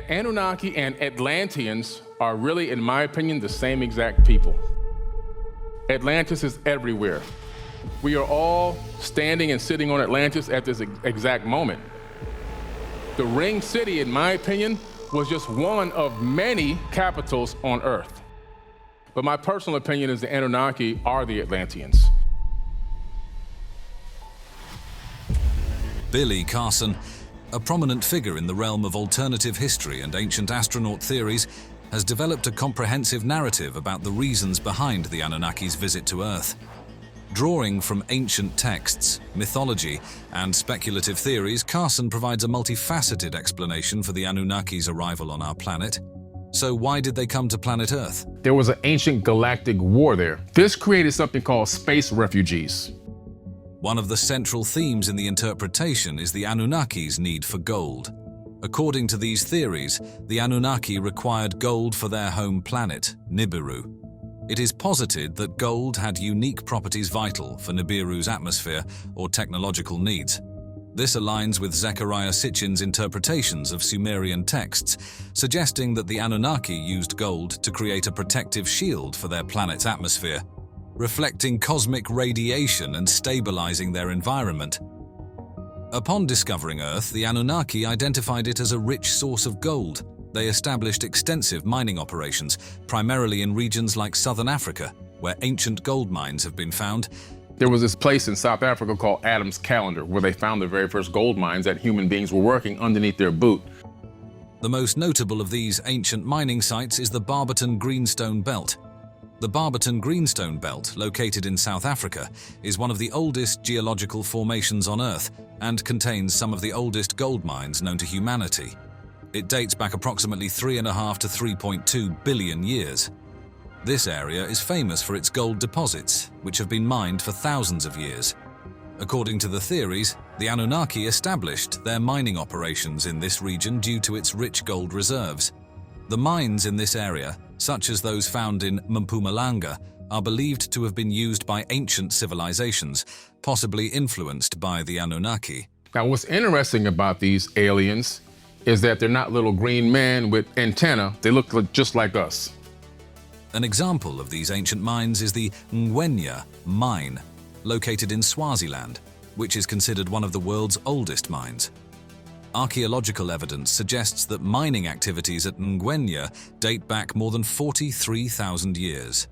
Anunnaki and Atlanteans are really, in my opinion, the same exact people. Atlantis is everywhere. We are all standing and sitting on Atlantis at this exact moment. The Ring City, in my opinion, was just one of many capitals on Earth. But my personal opinion is the Anunnaki are the Atlanteans. Billy Carson, a prominent figure in the realm of alternative history and ancient astronaut theories, has developed a comprehensive narrative about the reasons behind the Anunnaki's visit to Earth. Drawing from ancient texts, mythology, and speculative theories, Carson provides a multifaceted explanation for the Anunnaki's arrival on our planet. So why did they come to planet Earth? There was an ancient galactic war there. This created something called space refugees. One of the central themes in the interpretation is the Anunnaki's need for gold. According to these theories, the Anunnaki required gold for their home planet, Nibiru. It is posited that gold had unique properties vital for Nibiru's atmosphere or technological needs. This aligns with Zecharia Sitchin's interpretations of Sumerian texts, suggesting that the Anunnaki used gold to create a protective shield for their planet's atmosphere, reflecting cosmic radiation and stabilizing their environment. Upon discovering Earth, the Anunnaki identified it as a rich source of gold. They established extensive mining operations, primarily in regions like southern Africa, where ancient gold mines have been found. There was this place in South Africa called Adam's Calendar, where they found the very first gold mines that human beings were working underneath their boot. The most notable of these ancient mining sites is the Barberton Greenstone Belt. The Barberton Greenstone Belt, located in South Africa, is one of the oldest geological formations on Earth and contains some of the oldest gold mines known to humanity. It dates back approximately 3.5 to 3.2 billion years. This area is famous for its gold deposits, which have been mined for thousands of years. According to the theories, the Anunnaki established their mining operations in this region due to its rich gold reserves. The mines in this area, such as those found in Mpumalanga, are believed to have been used by ancient civilizations, possibly influenced by the Anunnaki. Now, what's interesting about these aliens is that they're not little green men with antennae. They look just like us. An example of these ancient mines is the Ngwenya mine, located in Swaziland, which is considered one of the world's oldest mines. Archaeological evidence suggests that mining activities at Ngwenya date back more than 43,000 years.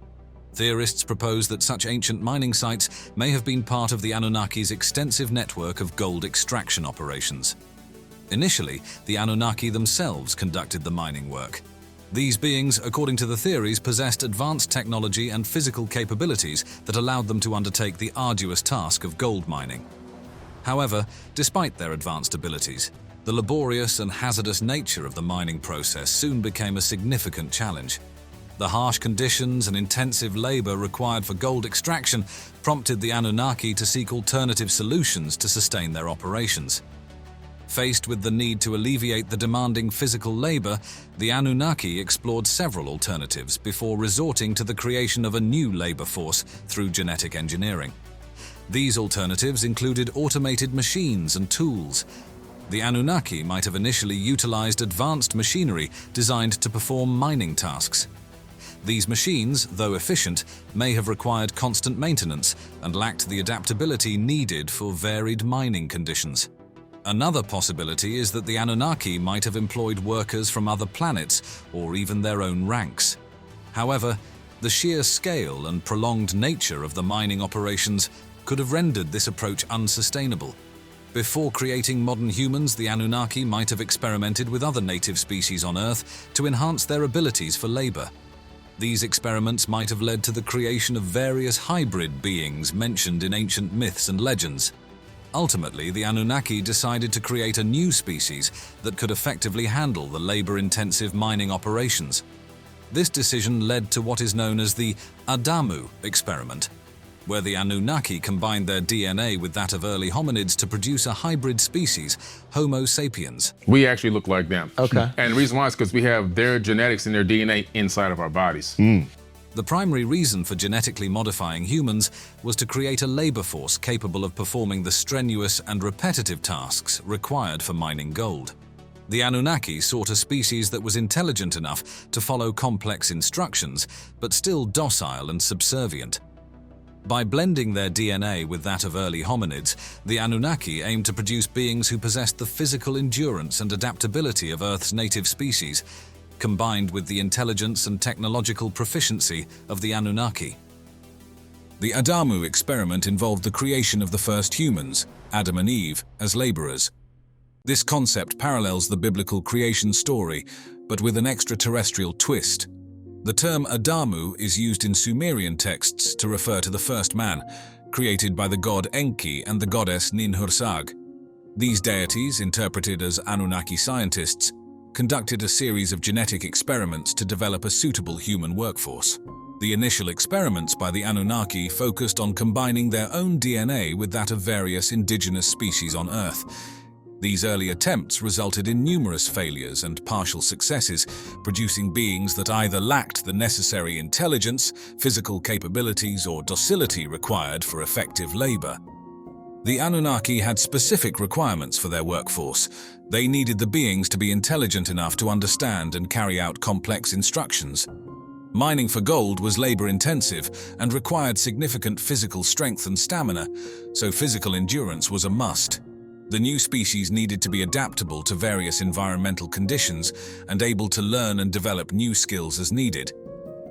Theorists propose that such ancient mining sites may have been part of the Anunnaki's extensive network of gold extraction operations. Initially, the Anunnaki themselves conducted the mining work. These beings, according to the theories, possessed advanced technology and physical capabilities that allowed them to undertake the arduous task of gold mining. However, despite their advanced abilities, the laborious and hazardous nature of the mining process soon became a significant challenge. The harsh conditions and intensive labor required for gold extraction prompted the Anunnaki to seek alternative solutions to sustain their operations. Faced with the need to alleviate the demanding physical labor, the Anunnaki explored several alternatives before resorting to the creation of a new labor force through genetic engineering. These alternatives included automated machines and tools. The Anunnaki might have initially utilized advanced machinery designed to perform mining tasks. These machines, though efficient, may have required constant maintenance and lacked the adaptability needed for varied mining conditions. Another possibility is that the Anunnaki might have employed workers from other planets or even their own ranks. However, the sheer scale and prolonged nature of the mining operations could have rendered this approach unsustainable. Before creating modern humans, the Anunnaki might have experimented with other native species on Earth to enhance their abilities for labor. These experiments might have led to the creation of various hybrid beings mentioned in ancient myths and legends. Ultimately, the Anunnaki decided to create a new species that could effectively handle the labor-intensive mining operations. This decision led to what is known as the Adamu experiment, where the Anunnaki combined their DNA with that of early hominids to produce a hybrid species, Homo sapiens. We actually look like them. Okay. And the reason why is because we have their genetics and their DNA inside of our bodies. The primary reason for genetically modifying humans was to create a labor force capable of performing the strenuous and repetitive tasks required for mining gold. The Anunnaki sought a species that was intelligent enough to follow complex instructions, but still docile and subservient. By blending their DNA with that of early hominids, the Anunnaki aimed to produce beings who possessed the physical endurance and adaptability of Earth's native species, combined with the intelligence and technological proficiency of the Anunnaki. The Adamu experiment involved the creation of the first humans, Adam and Eve, as laborers. This concept parallels the biblical creation story, but with an extraterrestrial twist. The term Adamu is used in Sumerian texts to refer to the first man, created by the god Enki and the goddess Ninhursag. These deities, interpreted as Anunnaki scientists, conducted a series of genetic experiments to develop a suitable human workforce. The initial experiments by the Anunnaki focused on combining their own DNA with that of various indigenous species on Earth. These early attempts resulted in numerous failures and partial successes, producing beings that either lacked the necessary intelligence, physical capabilities, or docility required for effective labor. The Anunnaki had specific requirements for their workforce. They needed the beings to be intelligent enough to understand and carry out complex instructions. Mining for gold was labor-intensive and required significant physical strength and stamina, so physical endurance was a must. The new species needed to be adaptable to various environmental conditions and able to learn and develop new skills as needed.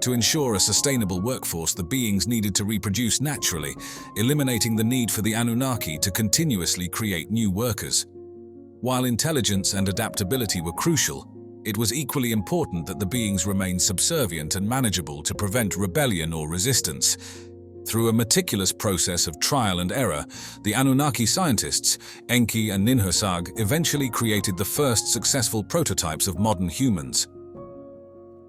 To ensure a sustainable workforce, the beings needed to reproduce naturally, eliminating the need for the Anunnaki to continuously create new workers. While intelligence and adaptability were crucial, it was equally important that the beings remain subservient and manageable to prevent rebellion or resistance. Through a meticulous process of trial and error, the Anunnaki scientists, Enki and Ninhursag, eventually created the first successful prototypes of modern humans.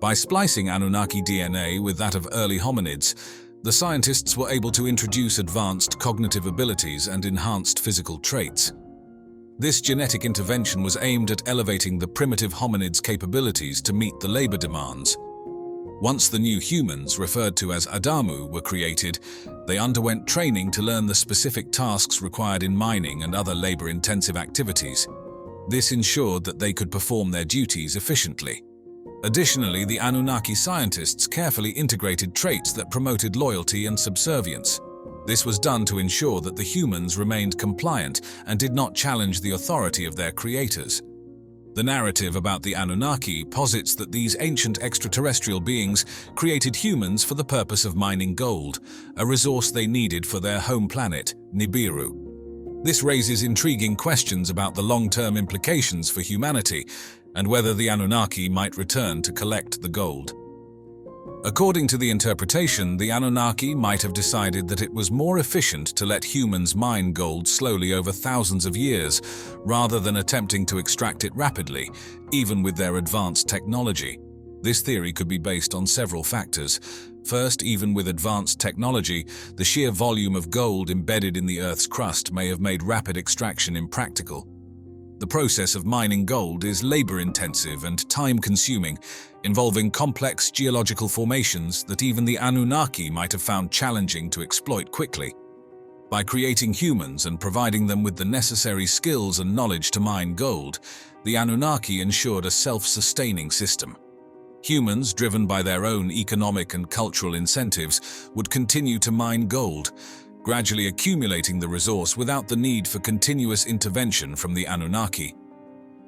By splicing Anunnaki DNA with that of early hominids, the scientists were able to introduce advanced cognitive abilities and enhanced physical traits. This genetic intervention was aimed at elevating the primitive hominids' capabilities to meet the labor demands. Once the new humans, referred to as Adamu, were created, they underwent training to learn the specific tasks required in mining and other labor-intensive activities. This ensured that they could perform their duties efficiently. Additionally, the Anunnaki scientists carefully integrated traits that promoted loyalty and subservience. This was done to ensure that the humans remained compliant and did not challenge the authority of their creators. The narrative about the Anunnaki posits that these ancient extraterrestrial beings created humans for the purpose of mining gold, a resource they needed for their home planet, Nibiru. This raises intriguing questions about the long-term implications for humanity and whether the Anunnaki might return to collect the gold. According to the interpretation, the Anunnaki might have decided that it was more efficient to let humans mine gold slowly over thousands of years, rather than attempting to extract it rapidly, even with their advanced technology. This theory could be based on several factors. First, even with advanced technology, the sheer volume of gold embedded in the Earth's crust may have made rapid extraction impractical. The process of mining gold is labor-intensive and time-consuming, involving complex geological formations that even the Anunnaki might have found challenging to exploit quickly. By creating humans and providing them with the necessary skills and knowledge to mine gold, the Anunnaki ensured a self-sustaining system. Humans, driven by their own economic and cultural incentives, would continue to mine gold, gradually accumulating the resource without the need for continuous intervention from the Anunnaki.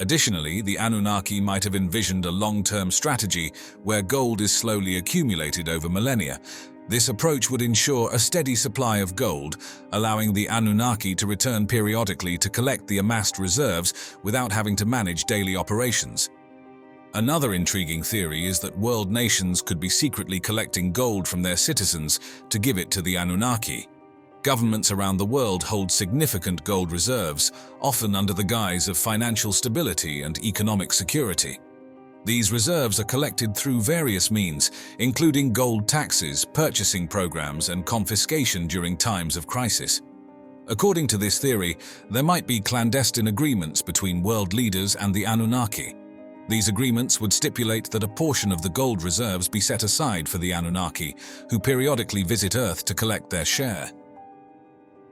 Additionally, the Anunnaki might have envisioned a long-term strategy where gold is slowly accumulated over millennia. This approach would ensure a steady supply of gold, allowing the Anunnaki to return periodically to collect the amassed reserves without having to manage daily operations. Another intriguing theory is that world nations could be secretly collecting gold from their citizens to give it to the Anunnaki. Governments around the world hold significant gold reserves, often under the guise of financial stability and economic security. These reserves are collected through various means, including gold taxes, purchasing programs, and confiscation during times of crisis. According to this theory, there might be clandestine agreements between world leaders and the Anunnaki. These agreements would stipulate that a portion of the gold reserves be set aside for the Anunnaki, who periodically visit Earth to collect their share.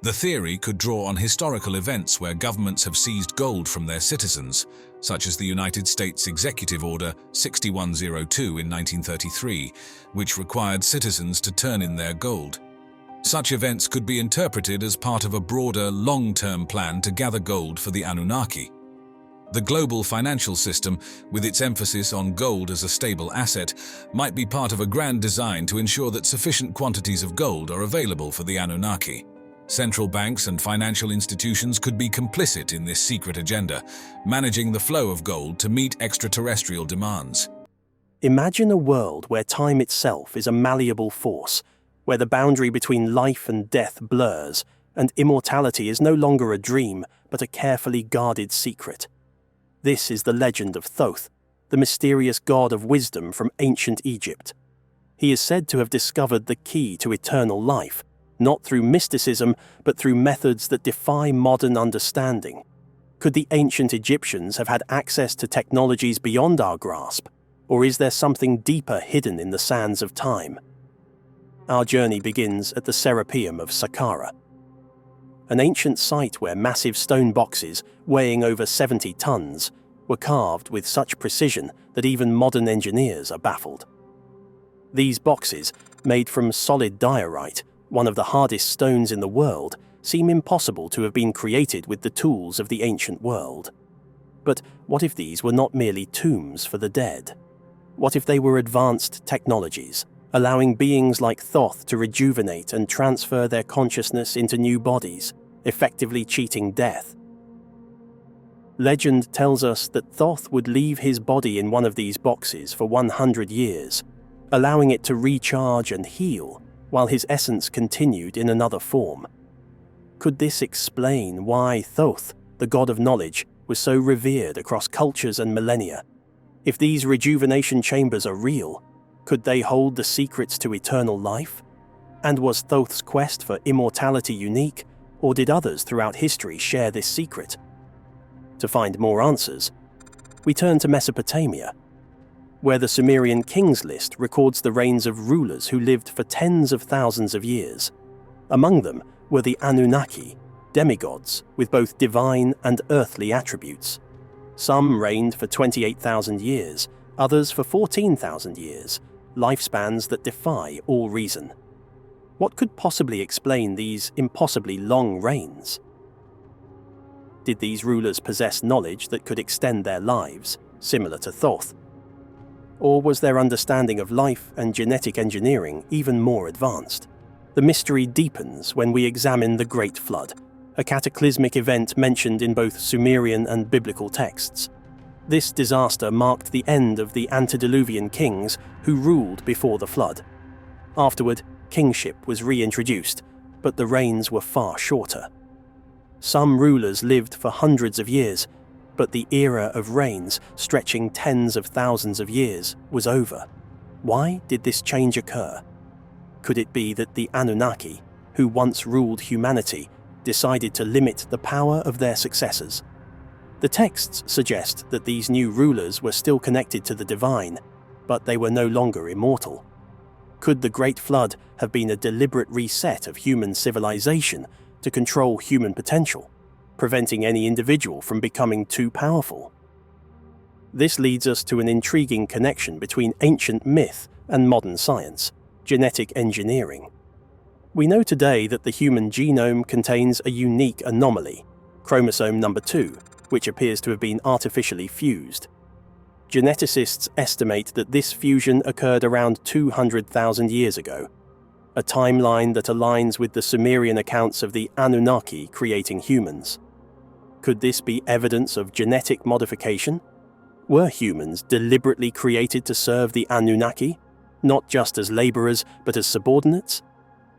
The theory could draw on historical events where governments have seized gold from their citizens, such as the United States Executive Order 6102 in 1933, which required citizens to turn in their gold. Such events could be interpreted as part of a broader, long-term plan to gather gold for the Anunnaki. The global financial system, with its emphasis on gold as a stable asset, might be part of a grand design to ensure that sufficient quantities of gold are available for the Anunnaki. Central banks and financial institutions could be complicit in this secret agenda, managing the flow of gold to meet extraterrestrial demands. Imagine a world where time itself is a malleable force, where the boundary between life and death blurs, and immortality is no longer a dream, but a carefully guarded secret. This is the legend of Thoth, the mysterious god of wisdom from ancient Egypt. He is said to have discovered the key to eternal life, not through mysticism, but through methods that defy modern understanding. Could the ancient Egyptians have had access to technologies beyond our grasp, or is there something deeper hidden in the sands of time? Our journey begins at the Serapeum of Saqqara, an ancient site where massive stone boxes, weighing over 70 tons, were carved with such precision that even modern engineers are baffled. These boxes, made from solid diorite, one of the hardest stones in the world, seem impossible to have been created with the tools of the ancient world. But what if these were not merely tombs for the dead? What if they were advanced technologies, allowing beings like Thoth to rejuvenate and transfer their consciousness into new bodies, effectively cheating death? Legend tells us that Thoth would leave his body in one of these boxes for 100 years, allowing it to recharge and heal while his essence continued in another form. Could this explain why Thoth, the god of knowledge, was so revered across cultures and millennia? If these rejuvenation chambers are real, could they hold the secrets to eternal life? And was Thoth's quest for immortality unique, or did others throughout history share this secret? To find more answers, we turn to Mesopotamia, where the Sumerian kings list records the reigns of rulers who lived for tens of thousands of years. Among them were the Anunnaki, demigods with both divine and earthly attributes. Some reigned for 28,000 years, others for 14,000 years, lifespans that defy all reason. What could possibly explain these impossibly long reigns? Did these rulers possess knowledge that could extend their lives, similar to Thoth? Or was their understanding of life and genetic engineering even more advanced? The mystery deepens when we examine the Great Flood, a cataclysmic event mentioned in both Sumerian and biblical texts. This disaster marked the end of the antediluvian kings who ruled before the flood. Afterward, kingship was reintroduced, but the reigns were far shorter. Some rulers lived for hundreds of years, but the era of reigns, stretching tens of thousands of years, was over. Why did this change occur? Could it be that the Anunnaki, who once ruled humanity, decided to limit the power of their successors? The texts suggest that these new rulers were still connected to the divine, but they were no longer immortal. Could the Great Flood have been a deliberate reset of human civilization to control human potential, preventing any individual from becoming too powerful? This leads us to an intriguing connection between ancient myth and modern science, genetic engineering. We know today that the human genome contains a unique anomaly, chromosome number 2, which appears to have been artificially fused. Geneticists estimate that this fusion occurred around 200,000 years ago, a timeline that aligns with the Sumerian accounts of the Anunnaki creating humans. Could this be evidence of genetic modification? Were humans deliberately created to serve the Anunnaki, not just as laborers but as subordinates?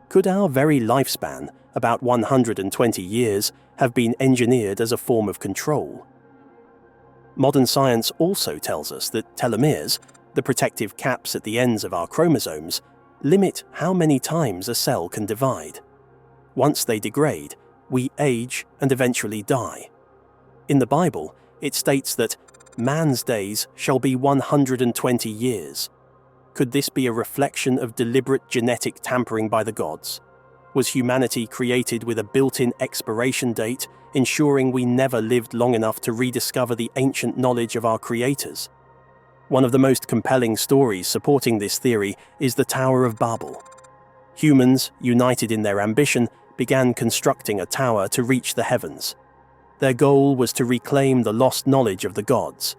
Could our very lifespan, about 120 years, have been engineered as a form of control? Modern science also tells us that telomeres, the protective caps at the ends of our chromosomes, limit how many times a cell can divide. Once they degrade, we age and eventually die. In the Bible, it states that man's days shall be 120 years. Could this be a reflection of deliberate genetic tampering by the gods? Was humanity created with a built-in expiration date, ensuring we never lived long enough to rediscover the ancient knowledge of our creators? One of the most compelling stories supporting this theory is the Tower of Babel. Humans, united in their ambition, began constructing a tower to reach the heavens. Their goal was to reclaim the lost knowledge of the gods.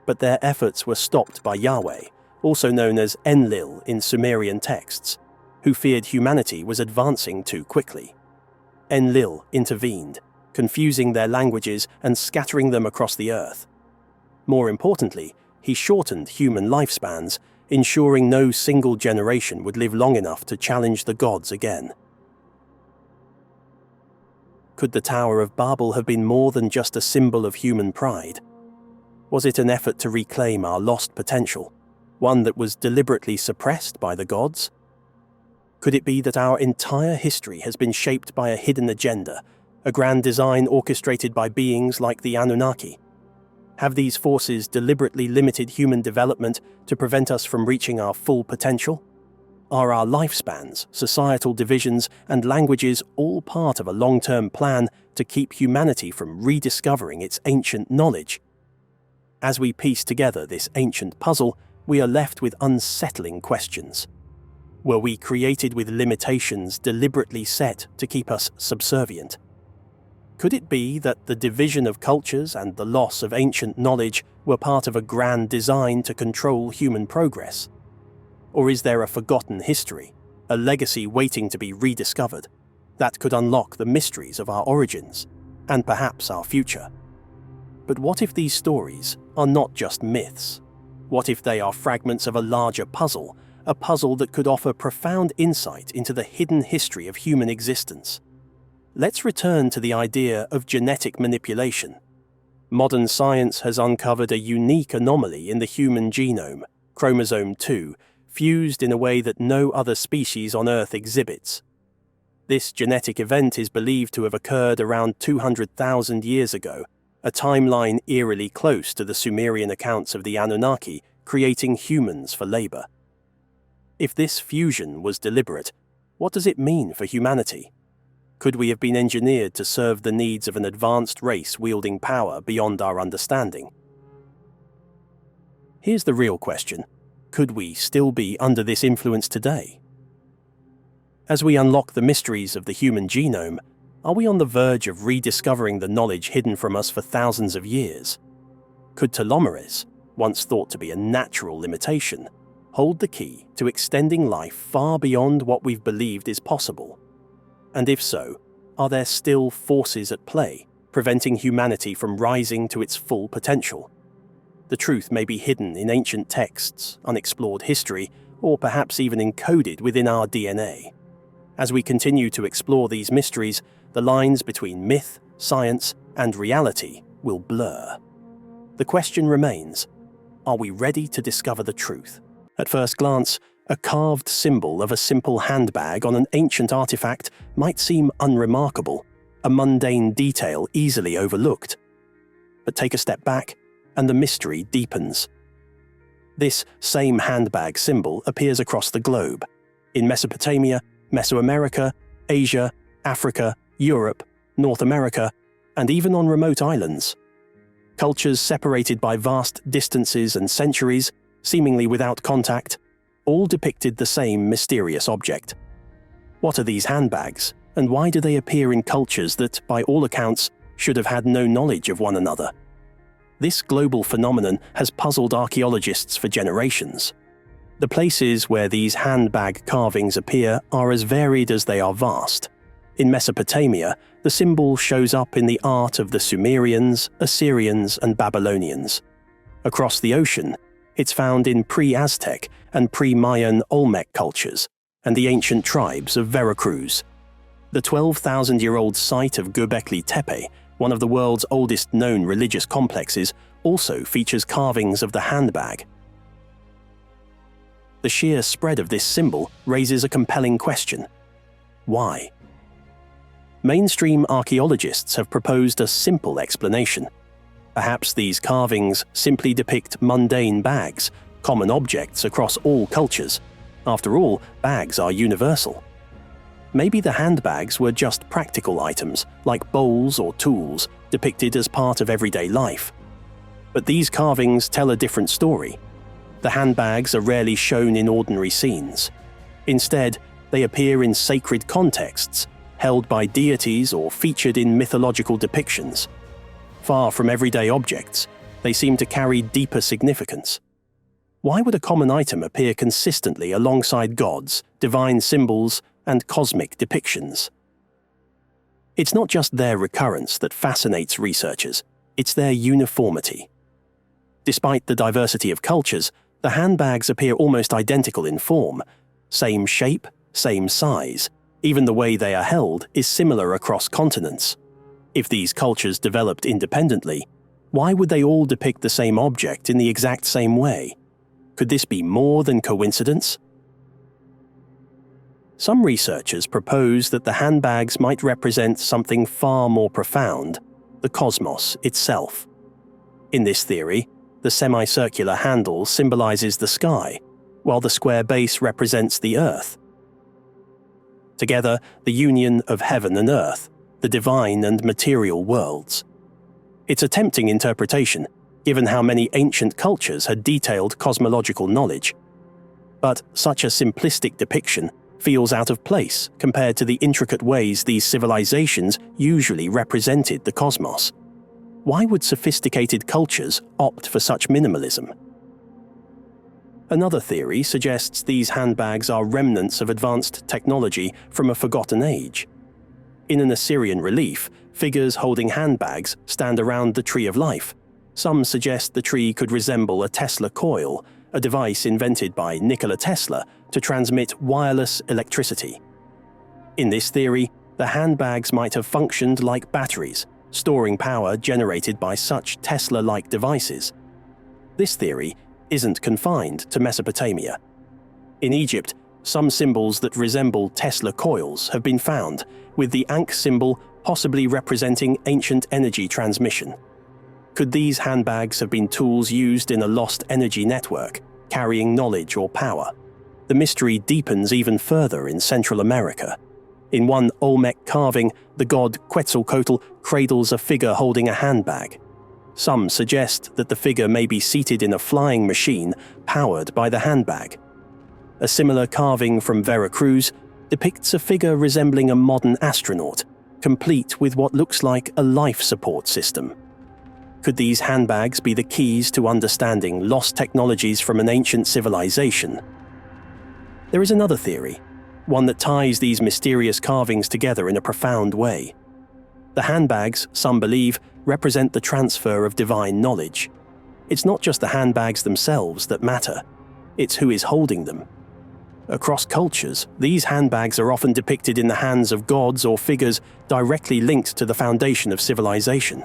But their efforts were stopped by Yahweh, also known as Enlil in Sumerian texts, who feared humanity was advancing too quickly. Enlil intervened, confusing their languages and scattering them across the earth. More importantly, he shortened human lifespans, ensuring no single generation would live long enough to challenge the gods again. Could the Tower of Babel have been more than just a symbol of human pride? Was it an effort to reclaim our lost potential, one that was deliberately suppressed by the gods? Could it be that our entire history has been shaped by a hidden agenda, a grand design orchestrated by beings like the Anunnaki? Have these forces deliberately limited human development to prevent us from reaching our full potential? Are our lifespans, societal divisions, and languages all part of a long-term plan to keep humanity from rediscovering its ancient knowledge? As we piece together this ancient puzzle, we are left with unsettling questions. Were we created with limitations deliberately set to keep us subservient? Could it be that the division of cultures and the loss of ancient knowledge were part of a grand design to control human progress? Or is there a forgotten history, a legacy waiting to be rediscovered, that could unlock the mysteries of our origins, and perhaps our future? But what if these stories are not just myths? What if they are fragments of a larger puzzle, a puzzle that could offer profound insight into the hidden history of human existence? Let's return to the idea of genetic manipulation. Modern science has uncovered a unique anomaly in the human genome, chromosome 2, fused in a way that no other species on Earth exhibits. This genetic event is believed to have occurred around 200,000 years ago, a timeline eerily close to the Sumerian accounts of the Anunnaki creating humans for labor. If this fusion was deliberate, what does it mean for humanity? Could we have been engineered to serve the needs of an advanced race wielding power beyond our understanding? Here's the real question. Could we still be under this influence today? As we unlock the mysteries of the human genome, are we on the verge of rediscovering the knowledge hidden from us for thousands of years? Could telomeres, once thought to be a natural limitation, hold the key to extending life far beyond what we've believed is possible? And if so, are there still forces at play, preventing humanity from rising to its full potential? The truth may be hidden in ancient texts, unexplored history, or perhaps even encoded within our DNA. As we continue to explore these mysteries, the lines between myth, science, and reality will blur. The question remains, are we ready to discover the truth? At first glance, a carved symbol of a simple handbag on an ancient artifact might seem unremarkable, a mundane detail easily overlooked. But take a step back, and the mystery deepens. This same handbag symbol appears across the globe, in Mesopotamia, Mesoamerica, Asia, Africa, Europe, North America, and even on remote islands. Cultures separated by vast distances and centuries, seemingly without contact, all depicted the same mysterious object. What are these handbags, and why do they appear in cultures that, by all accounts, should have had no knowledge of one another? This global phenomenon has puzzled archaeologists for generations. The places where these handbag carvings appear are as varied as they are vast. In Mesopotamia, the symbol shows up in the art of the Sumerians, Assyrians, and Babylonians. Across the ocean, it's found in pre-Aztec and pre-Mayan Olmec cultures, and the ancient tribes of Veracruz. The 12,000-year-old site of Göbekli Tepe, one of the world's oldest known religious complexes, also features carvings of the handbag. The sheer spread of this symbol raises a compelling question. Why? Mainstream archaeologists have proposed a simple explanation. Perhaps these carvings simply depict mundane bags, common objects across all cultures. After all, bags are universal. maybe the handbags were just practical items, like bowls or tools, depicted as part of everyday life. But these carvings tell a different story. The handbags are rarely shown in ordinary scenes. Instead, they appear in sacred contexts, held by deities or featured in mythological depictions. Far from everyday objects, they seem to carry deeper significance. Why would a common item appear consistently alongside gods, divine symbols, and cosmic depictions? It's not just their recurrence that fascinates researchers, it's their uniformity. Despite the diversity of cultures, the handbags appear almost identical in form. Same shape, same size. Even the way they are held is similar across continents. If these cultures developed independently, why would they all depict the same object in the exact same way? Could this be more than coincidence? Some researchers propose that the handbags might represent something far more profound, the cosmos itself. In this theory, the semicircular handle symbolizes the sky, while the square base represents the earth. Together, the union of heaven and earth, the divine and material worlds. It's a tempting interpretation, given how many ancient cultures had detailed cosmological knowledge. But such a simplistic depiction feels out of place compared to the intricate ways these civilizations usually represented the cosmos. Why would sophisticated cultures opt for such minimalism? Another theory suggests these handbags are remnants of advanced technology from a forgotten age. In an Assyrian relief, figures holding handbags stand around the Tree of Life. Some suggest the tree could resemble a Tesla coil, a device invented by Nikola Tesla to transmit wireless electricity. In this theory, the handbags might have functioned like batteries, storing power generated by such Tesla-like devices. This theory isn't confined to Mesopotamia. In Egypt, some symbols that resemble Tesla coils have been found, with the Ankh symbol possibly representing ancient energy transmission. Could these handbags have been tools used in a lost energy network, carrying knowledge or power? The mystery deepens even further in Central America. In one Olmec carving, the god Quetzalcoatl cradles a figure holding a handbag. Some suggest that the figure may be seated in a flying machine powered by the handbag. A similar carving from Veracruz depicts a figure resembling a modern astronaut, complete with what looks like a life support system. Could these handbags be the keys to understanding lost technologies from an ancient civilization? There is another theory, one that ties these mysterious carvings together in a profound way. The handbags, some believe, represent the transfer of divine knowledge. It's not just the handbags themselves that matter, it's who is holding them. Across cultures, these handbags are often depicted in the hands of gods or figures directly linked to the foundation of civilization.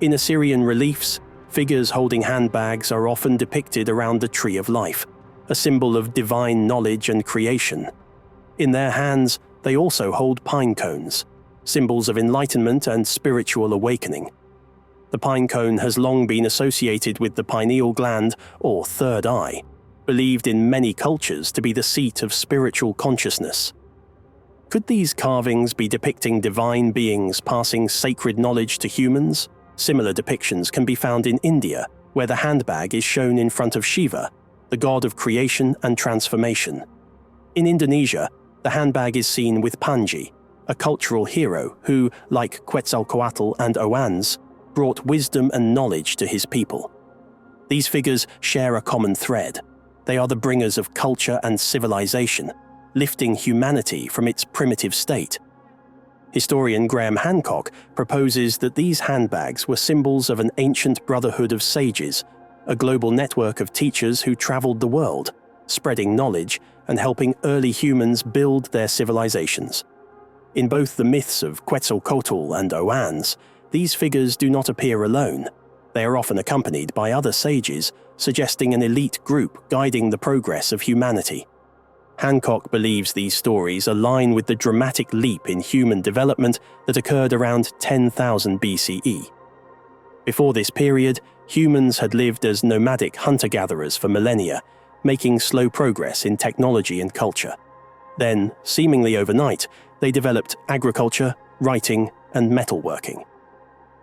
In Assyrian reliefs, figures holding handbags are often depicted around the Tree of Life, a symbol of divine knowledge and creation. In their hands, they also hold pine cones, symbols of enlightenment and spiritual awakening. The pine cone has long been associated with the pineal gland, or third eye, believed in many cultures to be the seat of spiritual consciousness. Could these carvings be depicting divine beings passing sacred knowledge to humans? Similar depictions can be found in India, where the handbag is shown in front of Shiva, the god of creation and transformation. In Indonesia, the handbag is seen with Panji, a cultural hero who, like Quetzalcoatl and Oannes, brought wisdom and knowledge to his people. These figures share a common thread. They are the bringers of culture and civilization, lifting humanity from its primitive state. Historian Graham Hancock proposes that these handbags were symbols of an ancient brotherhood of sages, a global network of teachers who traveled the world, spreading knowledge and helping early humans build their civilizations. In both the myths of Quetzalcoatl and Oannes, these figures do not appear alone. They are often accompanied by other sages, suggesting an elite group guiding the progress of humanity. Hancock believes these stories align with the dramatic leap in human development that occurred around 10,000 BCE. Before this period, humans had lived as nomadic hunter-gatherers for millennia, making slow progress in technology and culture. Then, seemingly overnight, they developed agriculture, writing, and metalworking.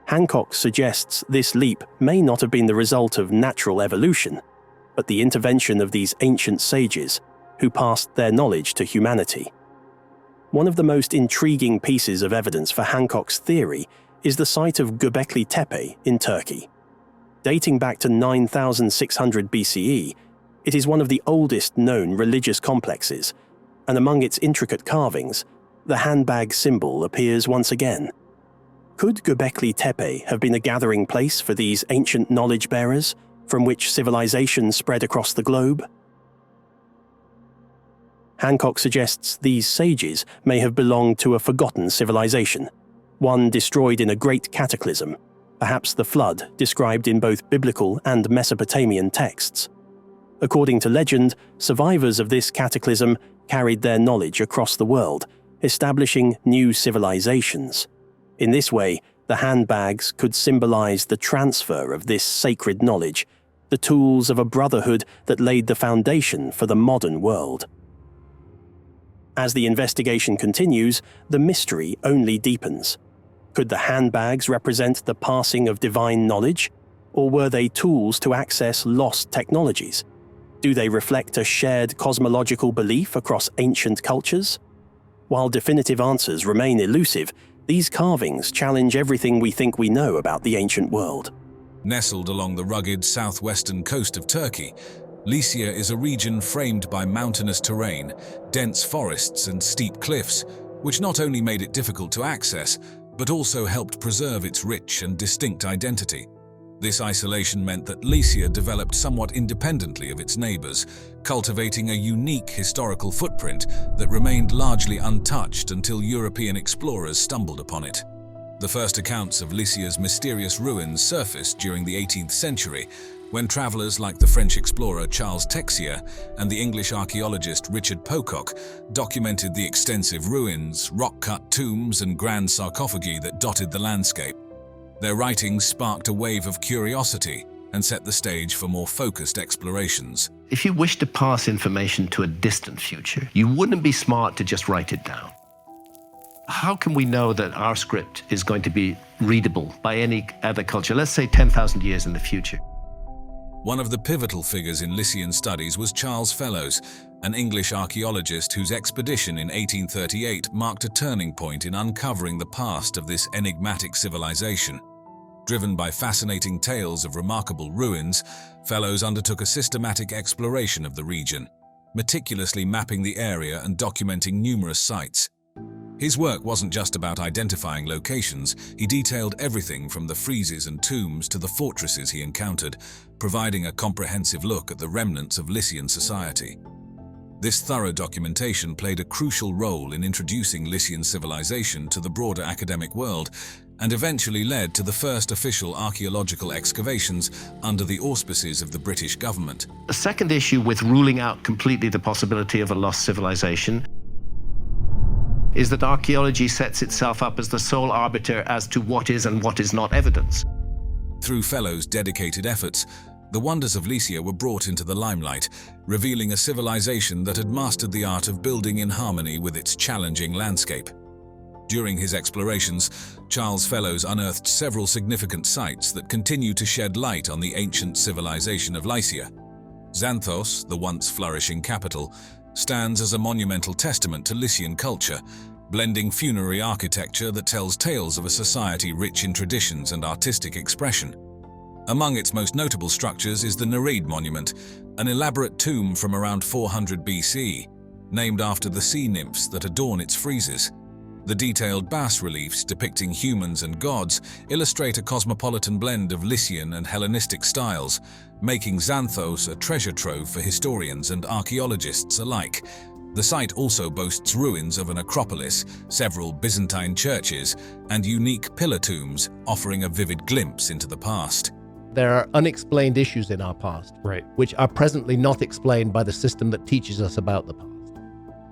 Hancock suggests this leap may not have been the result of natural evolution, but the intervention of these ancient sages who passed their knowledge to humanity. One of the most intriguing pieces of evidence for Hancock's theory is the site of Göbekli Tepe in Turkey. Dating back to 9600 BCE, it is one of the oldest known religious complexes, and among its intricate carvings, the handbag symbol appears once again. Could Göbekli Tepe have been a gathering place for these ancient knowledge bearers, from which civilization spread across the globe? Hancock suggests these sages may have belonged to a forgotten civilization, one destroyed in a great cataclysm, perhaps the flood described in both biblical and Mesopotamian texts. According to legend, survivors of this cataclysm carried their knowledge across the world, establishing new civilizations. In this way, the handbags could symbolize the transfer of this sacred knowledge, the tools of a brotherhood that laid the foundation for the modern world. As the investigation continues, the mystery only deepens. Could the handbags represent the passing of divine knowledge, or were they tools to access lost technologies? Do they reflect a shared cosmological belief across ancient cultures? While definitive answers remain elusive, these carvings challenge everything we think we know about the ancient world. Nestled along the rugged southwestern coast of Turkey, Lycia is a region framed by mountainous terrain, dense forests and steep cliffs, which not only made it difficult to access, but also helped preserve its rich and distinct identity. This isolation meant that Lycia developed somewhat independently of its neighbors, cultivating a unique historical footprint that remained largely untouched until European explorers stumbled upon it. The first accounts of Lycia's mysterious ruins surfaced during the 18th century, when travelers like the French explorer Charles Texier and the English archaeologist Richard Pocock documented the extensive ruins, rock-cut tombs, and grand sarcophagi that dotted the landscape. Their writings sparked a wave of curiosity and set the stage for more focused explorations. If you wish to pass information to a distant future, you wouldn't be smart to just write it down. How can we know that our script is going to be readable by any other culture, let's say 10,000 years in the future? One of the pivotal figures in Lycian studies was Charles Fellows, an English archaeologist whose expedition in 1838 marked a turning point in uncovering the past of this enigmatic civilization. Driven by fascinating tales of remarkable ruins, Fellows undertook a systematic exploration of the region, meticulously mapping the area and documenting numerous sites. His work wasn't just about identifying locations, he detailed everything from the friezes and tombs to the fortresses he encountered, providing a comprehensive look at the remnants of Lycian society. This thorough documentation played a crucial role in introducing Lycian civilization to the broader academic world and eventually led to the first official archaeological excavations under the auspices of the British government. The second issue with ruling out completely the possibility of a lost civilization is that archaeology sets itself up as the sole arbiter as to what is and what is not evidence. Through Fellows' dedicated efforts, the wonders of Lycia were brought into the limelight, revealing a civilization that had mastered the art of building in harmony with its challenging landscape. During his explorations, Charles Fellows unearthed several significant sites that continue to shed light on the ancient civilization of Lycia. Xanthos, the once flourishing capital, stands as a monumental testament to Lycian culture, blending funerary architecture that tells tales of a society rich in traditions and artistic expression. Among its most notable structures is the Nereid monument, an elaborate tomb from around 400 BC, named after the sea nymphs that adorn its friezes. The detailed bas-reliefs depicting humans and gods illustrate a cosmopolitan blend of Lycian and Hellenistic styles, making Xanthos a treasure trove for historians and archaeologists alike. The site also boasts ruins of an acropolis, several Byzantine churches, and unique pillar tombs, offering a vivid glimpse into the past. There are unexplained issues in our past, which are presently not explained by the system that teaches us about the past.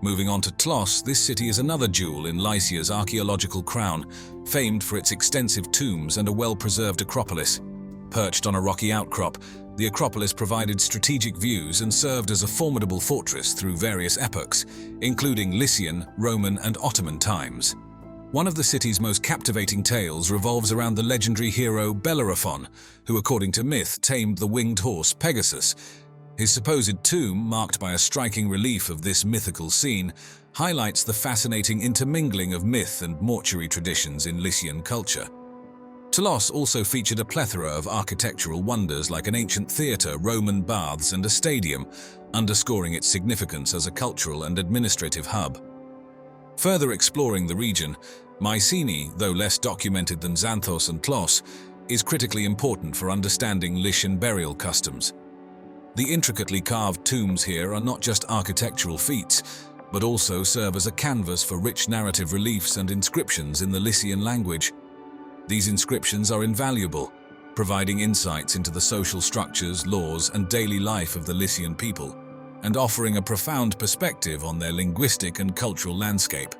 Moving on to Tlos, this city is another jewel in Lycia's archaeological crown, famed for its extensive tombs and a well-preserved acropolis. Perched on a rocky outcrop, The Acropolis provided strategic views and served as a formidable fortress through various epochs, including Lycian, Roman, and Ottoman times. One of the city's most captivating tales revolves around the legendary hero Bellerophon, who, according to myth, tamed the winged horse Pegasus. His supposed tomb, marked by a striking relief of this mythical scene, highlights the fascinating intermingling of myth and mortuary traditions in Lycian culture. Telos also featured a plethora of architectural wonders like an ancient theatre, Roman baths, and a stadium, underscoring its significance as a cultural and administrative hub. Further exploring the region, Mycenae, though less documented than Xanthos and Tlos, is critically important for understanding Lycian burial customs. The intricately carved tombs here are not just architectural feats, but also serve as a canvas for rich narrative reliefs and inscriptions in the Lycian language. These inscriptions are invaluable, providing insights into the social structures, laws, and daily life of the Lycian people, and offering a profound perspective on their linguistic and cultural landscape.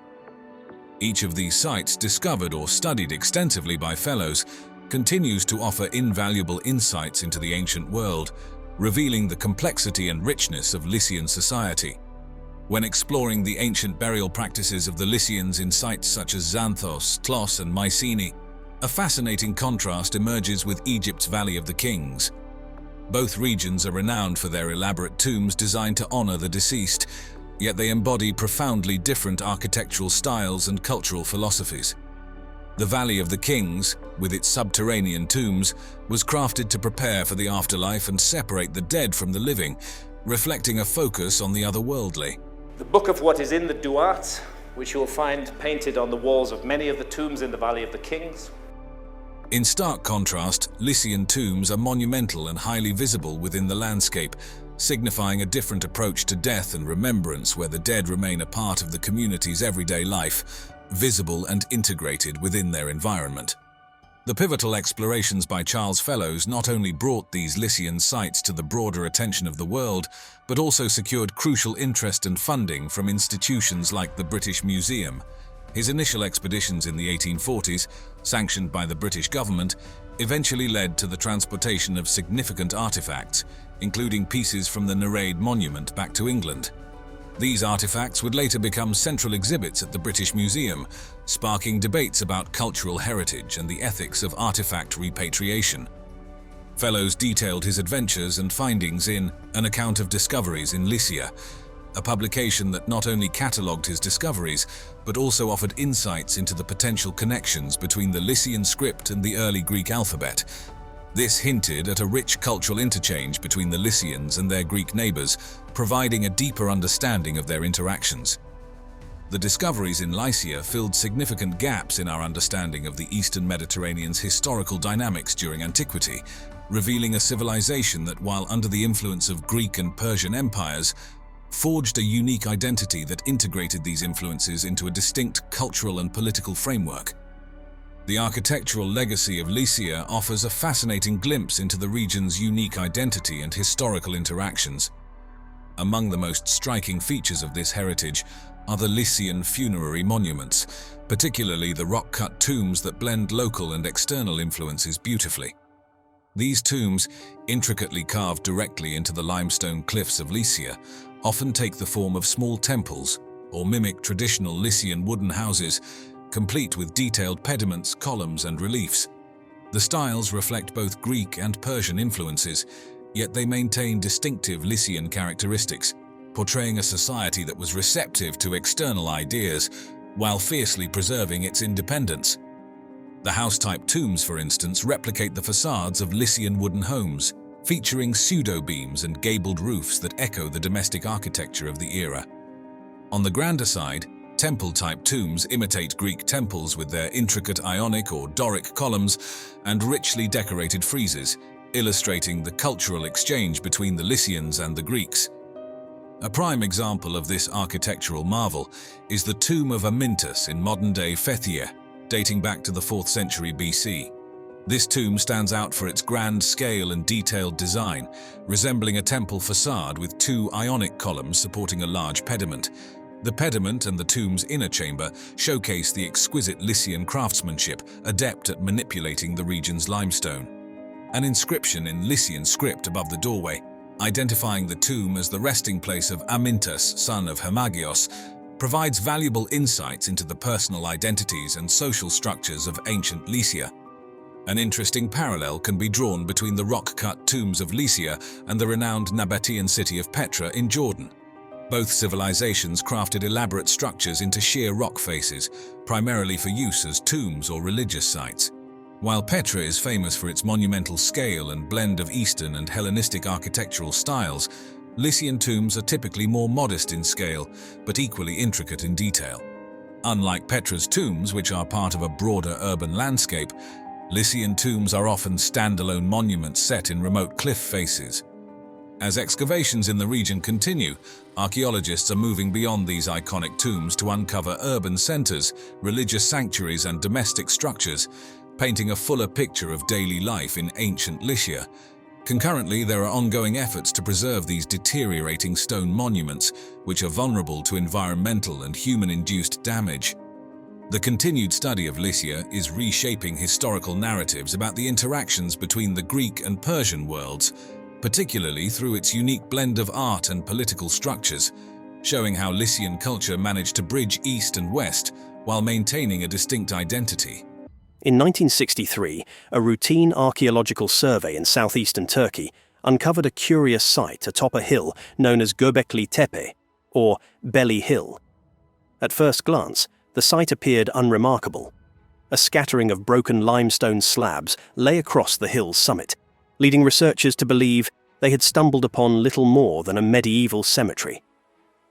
Each of these sites, discovered or studied extensively by fellows, continues to offer invaluable insights into the ancient world, revealing the complexity and richness of Lycian society. When exploring the ancient burial practices of the Lycians in sites such as Xanthos, Tlos, and Mycenae, a fascinating contrast emerges with Egypt's Valley of the Kings. Both regions are renowned for their elaborate tombs designed to honor the deceased, yet they embody profoundly different architectural styles and cultural philosophies. The Valley of the Kings, with its subterranean tombs, was crafted to prepare for the afterlife and separate the dead from the living, reflecting a focus on the otherworldly. The book of what is in the Duat, which you will find painted on the walls of many of the tombs in the Valley of the Kings. In stark contrast, Lycian tombs are monumental and highly visible within the landscape, signifying a different approach to death and remembrance where the dead remain a part of the community's everyday life, visible and integrated within their environment. The pivotal explorations by Charles Fellows not only brought these Lycian sites to the broader attention of the world, but also secured crucial interest and funding from institutions like the British Museum. His initial expeditions in the 1840s, sanctioned by the British government, eventually led to the transportation of significant artifacts, including pieces from the Nereid Monument back to England. These artifacts would later become central exhibits at the British Museum, sparking debates about cultural heritage and the ethics of artifact repatriation. Fellows detailed his adventures and findings in An Account of Discoveries in Lycia, a publication that not only catalogued his discoveries, but also offered insights into the potential connections between the Lycian script and the early Greek alphabet. This hinted at a rich cultural interchange between the Lycians and their Greek neighbors, providing a deeper understanding of their interactions. The discoveries in Lycia filled significant gaps in our understanding of the Eastern Mediterranean's historical dynamics during antiquity, revealing a civilization that, while under the influence of Greek and Persian empires, forged a unique identity that integrated these influences into a distinct cultural and political framework. The architectural legacy of Lycia offers a fascinating glimpse into the region's unique identity and historical interactions. Among the most striking features of this heritage are the Lycian funerary monuments, particularly the rock-cut tombs that blend local and external influences beautifully. These tombs, intricately carved directly into the limestone cliffs of Lycia, often take the form of small temples or mimic traditional Lycian wooden houses, complete with detailed pediments, columns, and reliefs. The styles reflect both Greek and Persian influences, yet they maintain distinctive Lycian characteristics, portraying a society that was receptive to external ideas while fiercely preserving its independence. The house-type tombs, for instance, replicate the facades of Lycian wooden homes, featuring pseudo-beams and gabled roofs that echo the domestic architecture of the era. On the grander side, temple-type tombs imitate Greek temples with their intricate Ionic or Doric columns and richly decorated friezes, illustrating the cultural exchange between the Lycians and the Greeks. A prime example of this architectural marvel is the tomb of Amyntas in modern-day Phthia, dating back to the 4th century BC. This tomb stands out for its grand scale and detailed design, resembling a temple facade with 2 Ionic columns supporting a large pediment. The pediment and the tomb's inner chamber showcase the exquisite Lycian craftsmanship, adept at manipulating the region's limestone. an inscription in Lycian script above the doorway, identifying the tomb as the resting place of Amyntas, son of Hermagios, provides valuable insights into the personal identities and social structures of ancient Lycia. An interesting parallel can be drawn between the rock-cut tombs of Lycia and the renowned Nabatean city of Petra in Jordan. Both civilizations crafted elaborate structures into sheer rock faces, primarily for use as tombs or religious sites. While Petra is famous for its monumental scale and blend of Eastern and Hellenistic architectural styles, Lycian tombs are typically more modest in scale, but equally intricate in detail. Unlike Petra's tombs, which are part of a broader urban landscape, Lycian tombs are often standalone monuments set in remote cliff faces. As excavations in the region continue, archaeologists are moving beyond these iconic tombs to uncover urban centers, religious sanctuaries, and domestic structures, painting a fuller picture of daily life in ancient Lycia. Concurrently, there are ongoing efforts to preserve these deteriorating stone monuments, which are vulnerable to environmental and human-induced damage. The continued study of Lycia is reshaping historical narratives about the interactions between the Greek and Persian worlds, particularly through its unique blend of art and political structures, showing how Lycian culture managed to bridge East and West while maintaining a distinct identity. In 1963, a routine archaeological survey in southeastern Turkey uncovered a curious site atop a hill known as Göbekli Tepe, or Belly Hill. At first glance, the site appeared unremarkable. A scattering of broken limestone slabs lay across the hill's summit, leading researchers to believe they had stumbled upon little more than a medieval cemetery.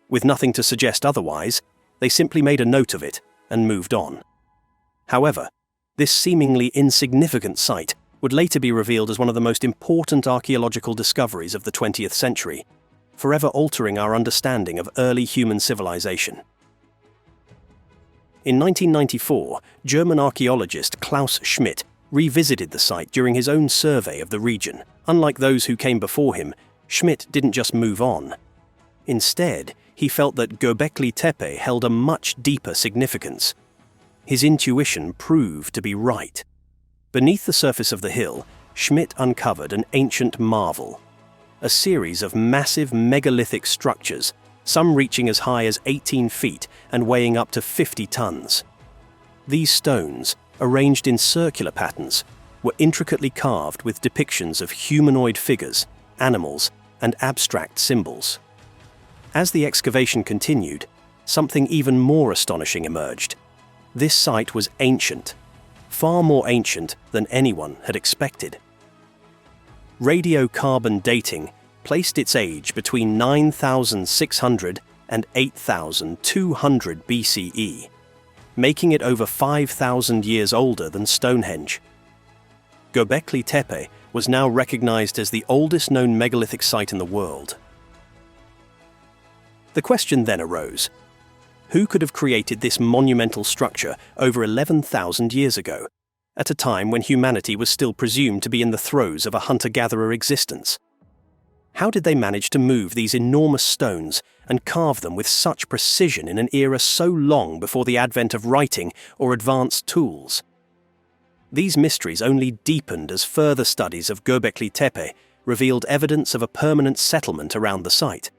With nothing to suggest otherwise, they simply made a note of it and moved on. However, this seemingly insignificant site would later be revealed as one of the most important archaeological discoveries of the 20th century, forever altering our understanding of early human civilization. In 1994, German archaeologist Klaus Schmidt revisited the site during his own survey of the region. Unlike those who came before him, Schmidt didn't just move on. Instead, he felt that Göbekli Tepe held a much deeper significance. His intuition proved to be right. Beneath the surface of the hill, Schmidt uncovered an ancient marvel, a series of massive megalithic structures, some reaching as high as 18 feet and weighing up to 50 tons. These stones, arranged in circular patterns, were intricately carved with depictions of humanoid figures, animals, and abstract symbols. As the excavation continued, something even more astonishing emerged. This site was ancient, far more ancient than anyone had expected. Radiocarbon dating placed its age between 9,600 and 8,200 BCE, making it over 5,000 years older than Stonehenge. Göbekli Tepe was now recognized as the oldest known megalithic site in the world. The question then arose: who could have created this monumental structure over 11,000 years ago, at a time when humanity was still presumed to be in the throes of a hunter-gatherer existence? How did they manage to move these enormous stones and carve them with such precision in an era so long before the advent of writing or advanced tools? These mysteries only deepened as further studies of Göbekli Tepe revealed evidence of a permanent settlement around the site.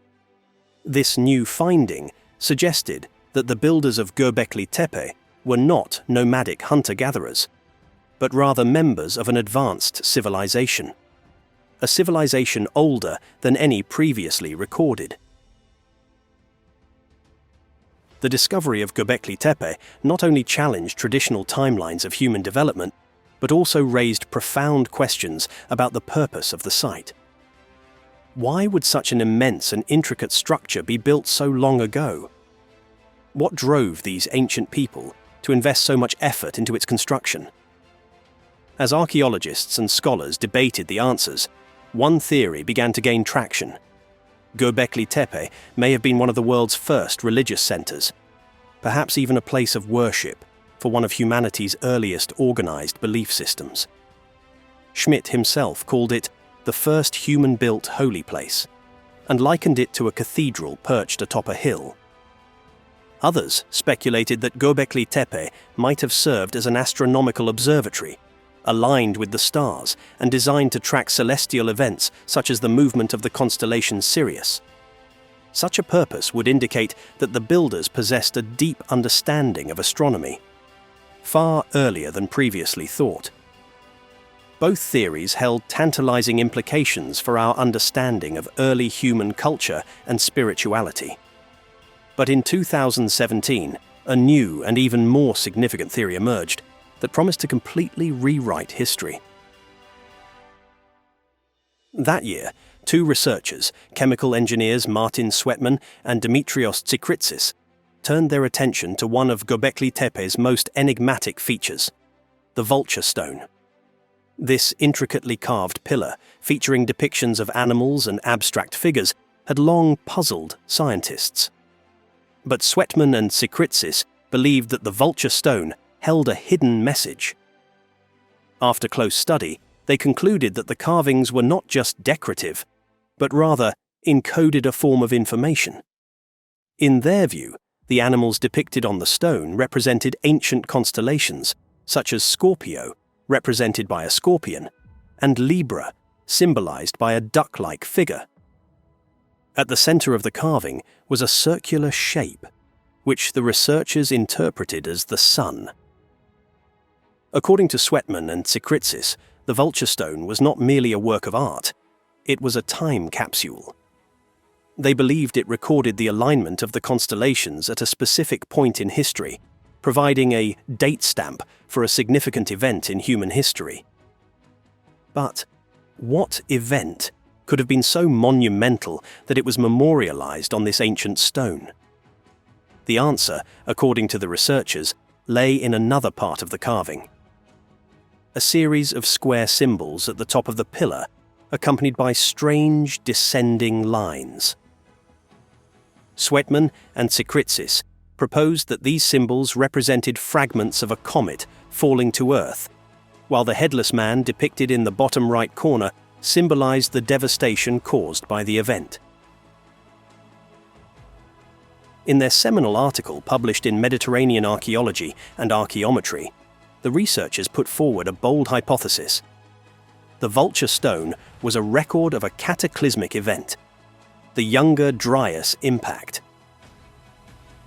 This new finding suggested that the builders of Göbekli Tepe were not nomadic hunter-gatherers, but rather members of an advanced civilization, a civilization older than any previously recorded. The discovery of Göbekli Tepe not only challenged traditional timelines of human development, but also raised profound questions about the purpose of the site. Why would such an immense and intricate structure be built so long ago? What drove these ancient people to invest so much effort into its construction? As archaeologists and scholars debated the answers, one theory began to gain traction. Göbekli Tepe may have been one of the world's first religious centers, perhaps even a place of worship for one of humanity's earliest organized belief systems. Schmidt himself called it the first human-built holy place, and likened it to a cathedral perched atop a hill. Others speculated that Göbekli Tepe might have served as an astronomical observatory, aligned with the stars and designed to track celestial events such as the movement of the constellation Sirius. Such a purpose would indicate that the builders possessed a deep understanding of astronomy, far earlier than previously thought. Both theories held tantalizing implications for our understanding of early human culture and spirituality. But in 2017, a new and even more significant theory emerged that promised to completely rewrite history. That year, two researchers, chemical engineers Martin Sweatman and Dimitrios Tsikritsis, turned their attention to one of Göbekli Tepe's most enigmatic features, the Vulture Stone. This intricately carved pillar, featuring depictions of animals and abstract figures, had long puzzled scientists. But Sweatman and Tsikritsis believed that the Vulture Stone held a hidden message. After close study, they concluded that the carvings were not just decorative, but rather encoded a form of information. In their view, the animals depicted on the stone represented ancient constellations, such as Scorpio, represented by a scorpion, and Libra, symbolized by a duck-like figure. At the center of the carving was a circular shape, which the researchers interpreted as the sun. According to Sweatman and Tsikritsis, the Vulture Stone was not merely a work of art, it was a time capsule. They believed it recorded the alignment of the constellations at a specific point in history, providing a date stamp for a significant event in human history. But what event could have been so monumental that it was memorialized on this ancient stone? The answer, according to the researchers, lay in another part of the carving. A series of square symbols at the top of the pillar, accompanied by strange descending lines. Sweatman and Tsikritsis proposed that these symbols represented fragments of a comet falling to Earth, while the headless man depicted in the bottom right corner symbolized the devastation caused by the event. In their seminal article published in Mediterranean Archaeology and Archaeometry, the researchers put forward a bold hypothesis. The Vulture Stone was a record of a cataclysmic event, the Younger Dryas impact.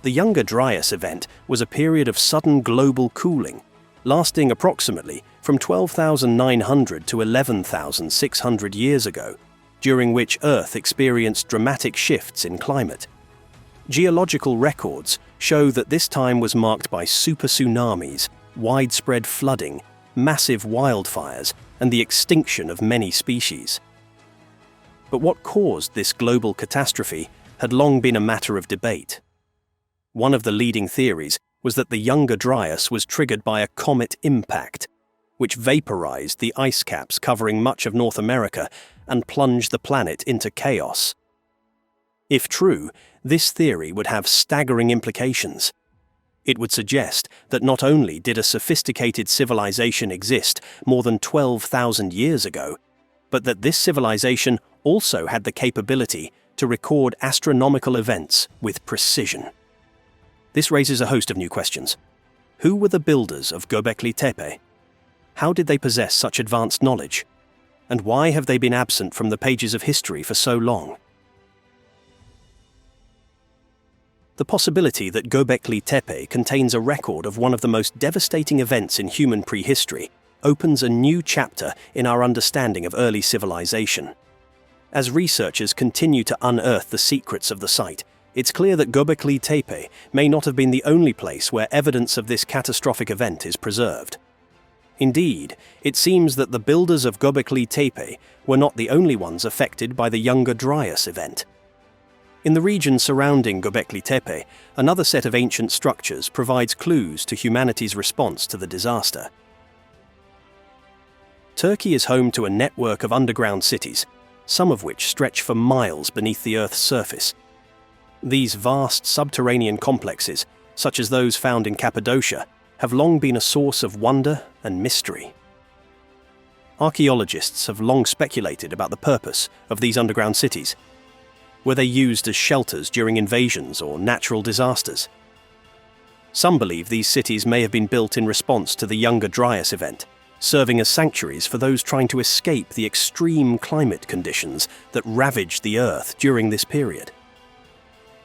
The Younger Dryas event was a period of sudden global cooling, lasting approximately from 12,900 to 11,600 years ago, during which Earth experienced dramatic shifts in climate. Geological records show that this time was marked by super tsunamis, widespread flooding, massive wildfires, and the extinction of many species. But what caused this global catastrophe had long been a matter of debate. One of the leading theories was that the Younger Dryas was triggered by a comet impact, which vaporized the ice caps covering much of North America and plunged the planet into chaos. If true, this theory would have staggering implications. It would suggest that not only did a sophisticated civilization exist more than 12,000 years ago, but that this civilization also had the capability to record astronomical events with precision. This raises a host of new questions. Who were the builders of Göbekli Tepe? How did they possess such advanced knowledge? And why have they been absent from the pages of history for so long? The possibility that Göbekli Tepe contains a record of one of the most devastating events in human prehistory opens a new chapter in our understanding of early civilization. As researchers continue to unearth the secrets of the site, it's clear that Göbekli Tepe may not have been the only place where evidence of this catastrophic event is preserved. Indeed, it seems that the builders of Göbekli Tepe were not the only ones affected by the Younger Dryas event. In the region surrounding Göbekli Tepe, another set of ancient structures provides clues to humanity's response to the disaster. Turkey is home to a network of underground cities, some of which stretch for miles beneath the Earth's surface. These vast subterranean complexes, such as those found in Cappadocia, have long been a source of wonder and mystery. Archaeologists have long speculated about the purpose of these underground cities. Were they used as shelters during invasions or natural disasters? Some believe these cities may have been built in response to the Younger Dryas event, serving as sanctuaries for those trying to escape the extreme climate conditions that ravaged the Earth during this period.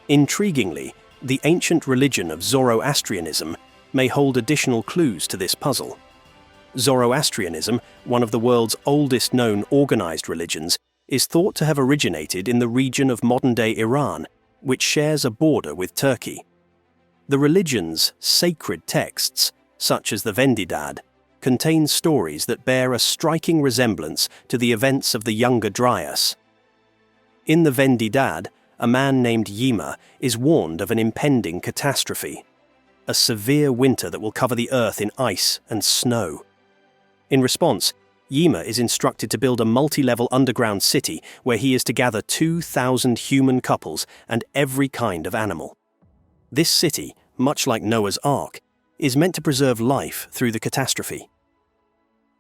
Intriguingly, the ancient religion of Zoroastrianism may hold additional clues to this puzzle. Zoroastrianism, one of the world's oldest known organized religions, is thought to have originated in the region of modern-day Iran, which shares a border with Turkey. The religion's sacred texts, such as the Vendidad, contain stories that bear a striking resemblance to the events of the younger Dryas. In the Vendidad, a man named Yima is warned of an impending catastrophe, a severe winter that will cover the earth in ice and snow. In response, Yima is instructed to build a multi-level underground city where he is to gather 2,000 human couples and every kind of animal. This city, much like Noah's Ark, is meant to preserve life through the catastrophe.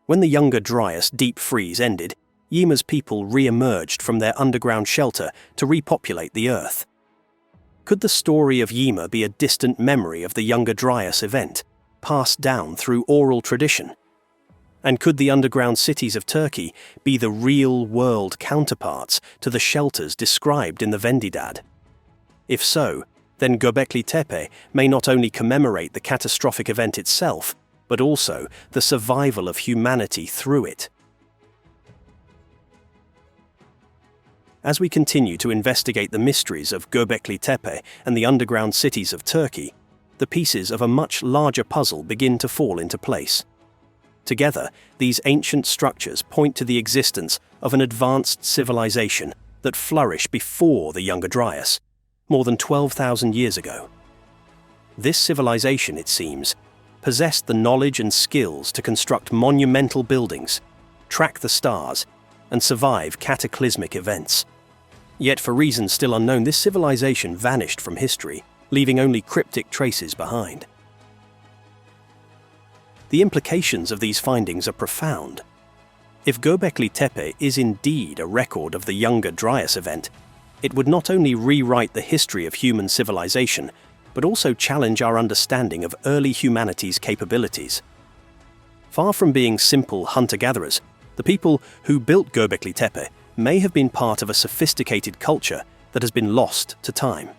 When the younger Dryas deep freeze ended, Yima's people re-emerged from their underground shelter to repopulate the earth. Could the story of Yima be a distant memory of the younger Dryas event, passed down through oral tradition? And could the underground cities of Turkey be the real-world counterparts to the shelters described in the Vendidad? If so, then Göbekli Tepe may not only commemorate the catastrophic event itself, but also the survival of humanity through it. As we continue to investigate the mysteries of Göbekli Tepe and the underground cities of Turkey, the pieces of a much larger puzzle begin to fall into place. Together, these ancient structures point to the existence of an advanced civilization that flourished before the Younger Dryas, more than 12,000 years ago. This civilization, it seems, possessed the knowledge and skills to construct monumental buildings, track the stars, and survive cataclysmic events. Yet for reasons still unknown, this civilization vanished from history, leaving only cryptic traces behind. The implications of these findings are profound. If Göbekli Tepe is indeed a record of the Younger Dryas event, it would not only rewrite the history of human civilization, but also challenge our understanding of early humanity's capabilities. Far from being simple hunter-gatherers, the people who built Göbekli Tepe may have been part of a sophisticated culture that has been lost to time.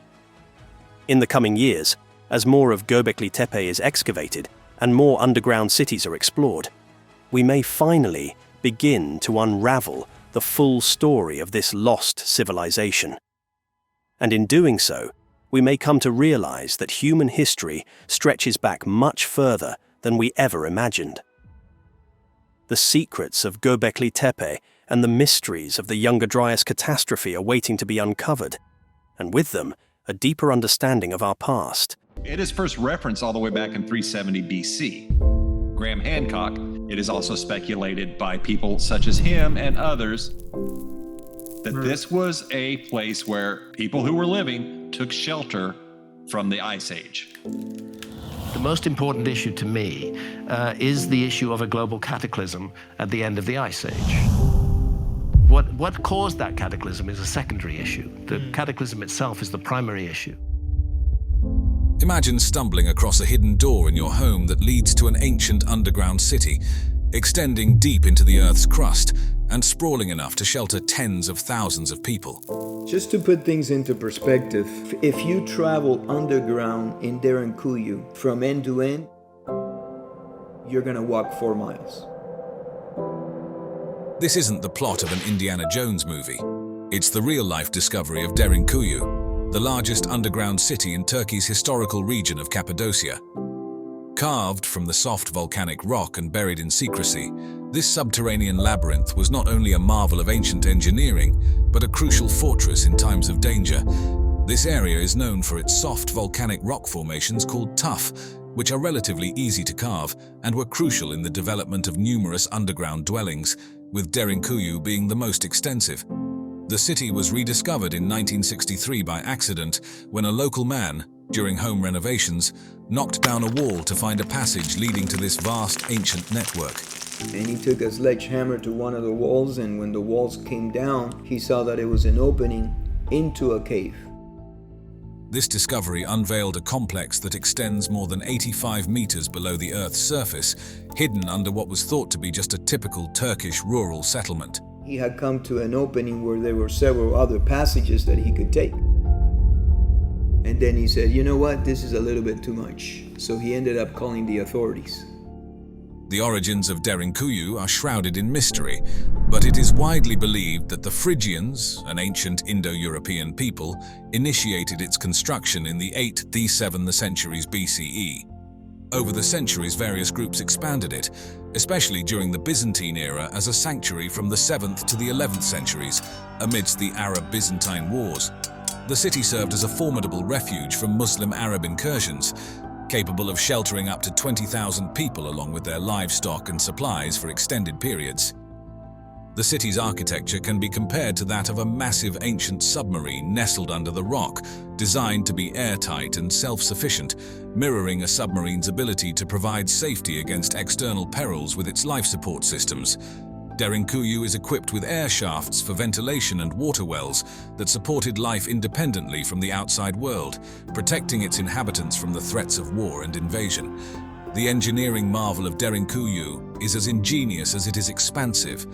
In the coming years, as more of Göbekli Tepe is excavated and more underground cities are explored, we may finally begin to unravel the full story of this lost civilization. And in doing so, we may come to realize that human history stretches back much further than we ever imagined. The secrets of Göbekli Tepe and the mysteries of the Younger Dryas catastrophe are waiting to be uncovered, and with them, a deeper understanding of our past. It is first referenced all the way back in 370 BC. Graham Hancock, it is also speculated by people such as him and others that this was a place where people who were living took shelter from the Ice Age. The most important issue to me is the issue of a global cataclysm at the end of the Ice Age. What caused that cataclysm is a secondary issue. The cataclysm itself is the primary issue. Imagine stumbling across a hidden door in your home that leads to an ancient underground city, extending deep into the Earth's crust and sprawling enough to shelter tens of thousands of people. Just to put things into perspective, if you travel underground in Derinkuyu from end to end, you're gonna walk 4 miles. This isn't the plot of an Indiana Jones movie. It's the real-life discovery of Derinkuyu, the largest underground city in Turkey's historical region of Cappadocia. Carved from the soft volcanic rock and buried in secrecy, this subterranean labyrinth was not only a marvel of ancient engineering, but a crucial fortress in times of danger. This area is known for its soft volcanic rock formations called tuff, which are relatively easy to carve and were crucial in the development of numerous underground dwellings, with Derinkuyu being the most extensive. The city was rediscovered in 1963 by accident when a local man, during home renovations, knocked down a wall to find a passage leading to this vast ancient network. And he took a sledgehammer to one of the walls, and when the walls came down, he saw that it was an opening into a cave. This discovery unveiled a complex that extends more than 85 meters below the Earth's surface, hidden under what was thought to be just a typical Turkish rural settlement. He had come to an opening where there were several other passages that he could take. And then he said, you know what, this is a little bit too much. So he ended up calling the authorities. The origins of Derinkuyu are shrouded in mystery, but it is widely believed that the Phrygians, an ancient Indo-European people, initiated its construction in the 8th to 7th centuries BCE. Over the centuries, various groups expanded it, especially during the Byzantine era as a sanctuary from the 7th to the 11th centuries, amidst the Arab-Byzantine wars. The city served as a formidable refuge from Muslim-Arab incursions, capable of sheltering up to 20,000 people along with their livestock and supplies for extended periods. The city's architecture can be compared to that of a massive ancient submarine nestled under the rock, designed to be airtight and self-sufficient, mirroring a submarine's ability to provide safety against external perils with its life support systems. Derinkuyu is equipped with air shafts for ventilation and water wells that supported life independently from the outside world, protecting its inhabitants from the threats of war and invasion. The engineering marvel of Derinkuyu is as ingenious as it is expansive.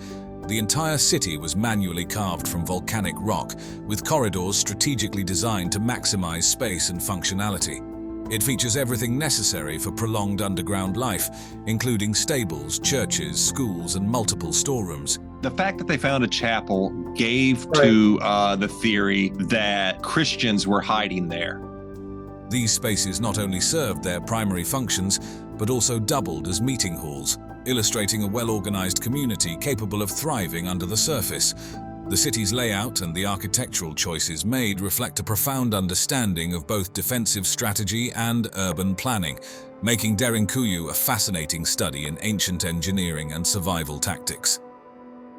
The entire city was manually carved from volcanic rock, with corridors strategically designed to maximize space and functionality. It features everything necessary for prolonged underground life, including stables, churches, schools, and multiple storerooms. The fact that they found a chapel gave to the theory that Christians were hiding there. These spaces not only served their primary functions, but also doubled as meeting halls, illustrating a well-organized community capable of thriving under the surface. The city's layout and the architectural choices made reflect a profound understanding of both defensive strategy and urban planning, making Derinkuyu a fascinating study in ancient engineering and survival tactics.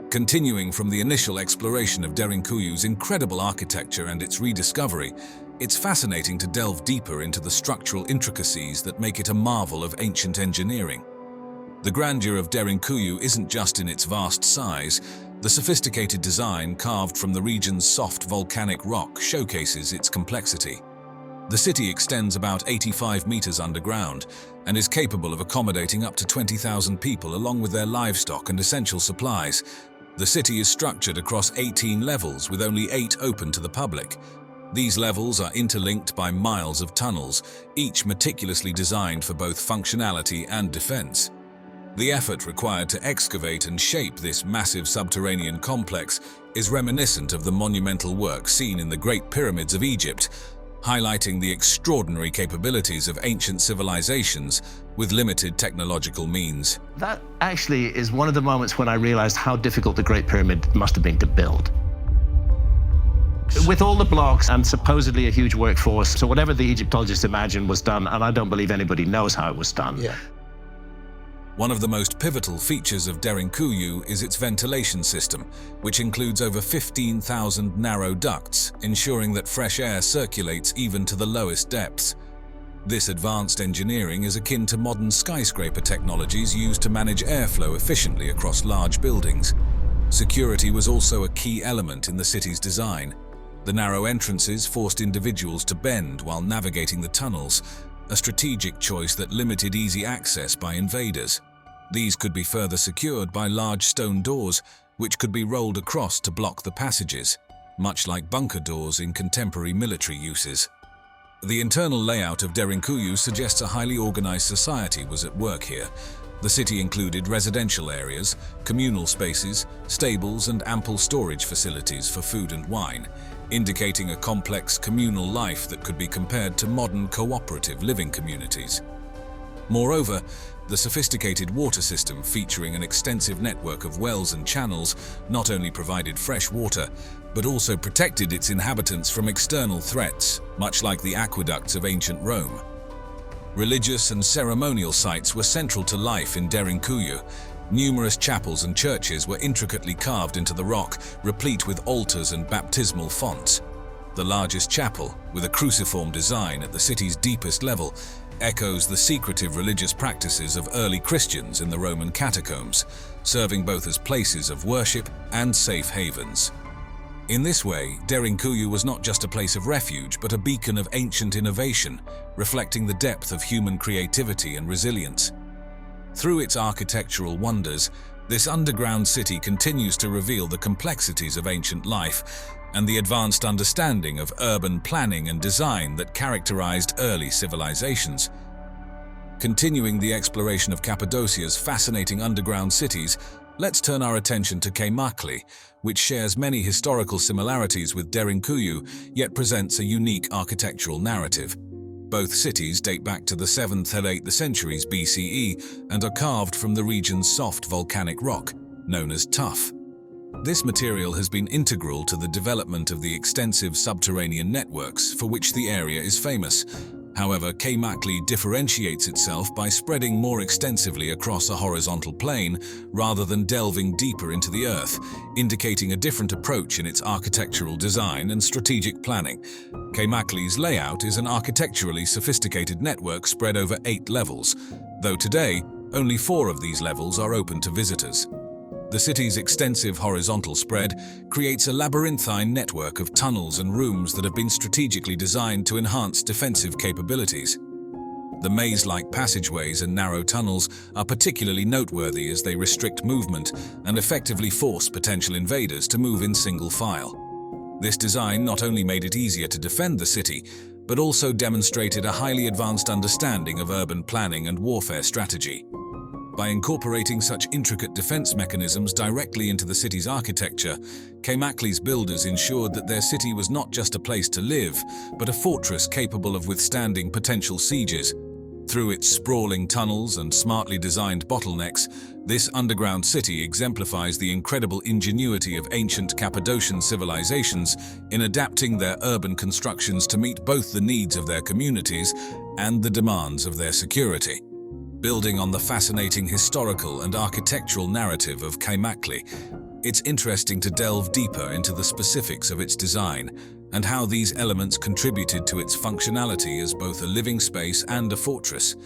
Continuing from the initial exploration of Derinkuyu's incredible architecture and its rediscovery, it's fascinating to delve deeper into the structural intricacies that make it a marvel of ancient engineering. The grandeur of Derinkuyu isn't just in its vast size. The sophisticated design carved from the region's soft volcanic rock showcases its complexity. The city extends about 85 meters underground and is capable of accommodating up to 20,000 people along with their livestock and essential supplies. The city is structured across 18 levels with only 8 open to the public. These levels are interlinked by miles of tunnels, each meticulously designed for both functionality and defense. The effort required to excavate and shape this massive subterranean complex is reminiscent of the monumental work seen in the Great Pyramids of Egypt, highlighting the extraordinary capabilities of ancient civilizations with limited technological means. That actually is one of the moments when I realized how difficult the Great Pyramid must have been to build. With all the blocks and supposedly a huge workforce, so whatever the Egyptologists imagined was done, and I don't believe anybody knows how it was done. Yeah. One of the most pivotal features of Derinkuyu is its ventilation system, which includes over 15,000 narrow ducts, ensuring that fresh air circulates even to the lowest depths. This advanced engineering is akin to modern skyscraper technologies used to manage airflow efficiently across large buildings. Security was also a key element in the city's design. The narrow entrances forced individuals to bend while navigating the tunnels, a strategic choice that limited easy access by invaders. These could be further secured by large stone doors, which could be rolled across to block the passages, much like bunker doors in contemporary military uses. The internal layout of Derinkuyu suggests a highly organized society was at work here. The city included residential areas, communal spaces, stables, and ample storage facilities for food and wine, indicating a complex communal life that could be compared to modern cooperative living communities. Moreover, the sophisticated water system featuring an extensive network of wells and channels not only provided fresh water, but also protected its inhabitants from external threats, much like the aqueducts of ancient Rome. Religious and ceremonial sites were central to life in Derinkuyu. Numerous chapels and churches were intricately carved into the rock, replete with altars and baptismal fonts. The largest chapel, with a cruciform design at the city's deepest level, echoes the secretive religious practices of early Christians in the Roman catacombs, serving both as places of worship and safe havens. In this way, Derinkuyu was not just a place of refuge, but a beacon of ancient innovation, reflecting the depth of human creativity and resilience. Through its architectural wonders, this underground city continues to reveal the complexities of ancient life and the advanced understanding of urban planning and design that characterized early civilizations. Continuing the exploration of Cappadocia's fascinating underground cities, let's turn our attention to Kaymakli, which shares many historical similarities with Derinkuyu, yet presents a unique architectural narrative. Both cities date back to the 7th and 8th centuries BCE and are carved from the region's soft volcanic rock, known as tuff. This material has been integral to the development of the extensive subterranean networks for which the area is famous. However, Kaymakli differentiates itself by spreading more extensively across a horizontal plane rather than delving deeper into the earth, indicating a different approach in its architectural design and strategic planning. Kaymakli's layout is an architecturally sophisticated network spread over 8 levels, though today, only 4 of these levels are open to visitors. The city's extensive horizontal spread creates a labyrinthine network of tunnels and rooms that have been strategically designed to enhance defensive capabilities. The maze-like passageways and narrow tunnels are particularly noteworthy as they restrict movement and effectively force potential invaders to move in single file. This design not only made it easier to defend the city, but also demonstrated a highly advanced understanding of urban planning and warfare strategy. By incorporating such intricate defense mechanisms directly into the city's architecture, Kaymakli's builders ensured that their city was not just a place to live, but a fortress capable of withstanding potential sieges. Through its sprawling tunnels and smartly designed bottlenecks, this underground city exemplifies the incredible ingenuity of ancient Cappadocian civilizations in adapting their urban constructions to meet both the needs of their communities and the demands of their security. Building on the fascinating historical and architectural narrative of Kaymakli, it's interesting to delve deeper into the specifics of its design and how these elements contributed to its functionality as both a living space and a fortress.